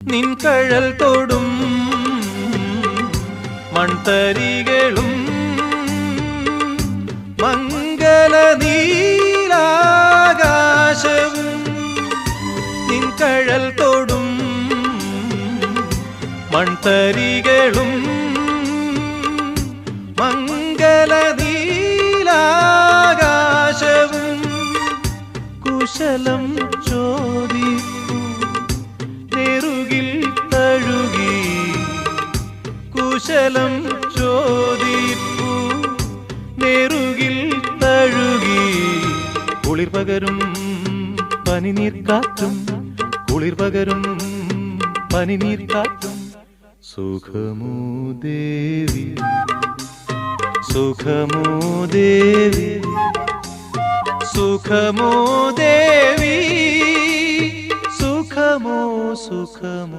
നിൻ കഴൽ തൊടും മൺതരികളും മംഗല നീലാകാശവും നിൻ കഴൽ തൊടും മൺതരികളും മംഗല നീലാകാശവും കുശലം ചോദിപ്പു നെറുകിൽ തഴുകി കുശലം ചോദിപ്പു നെറുകിൽ തഴുകി കുളിർ പകരും പനിനീർക്കാറ്റും കുളിർ പകരും പനിനീർക്കാറ്റും സുഖമോ ദേവി സുഖമോ ദേവി സുഖമോ ദേവി സുഖമോ സുഖമോ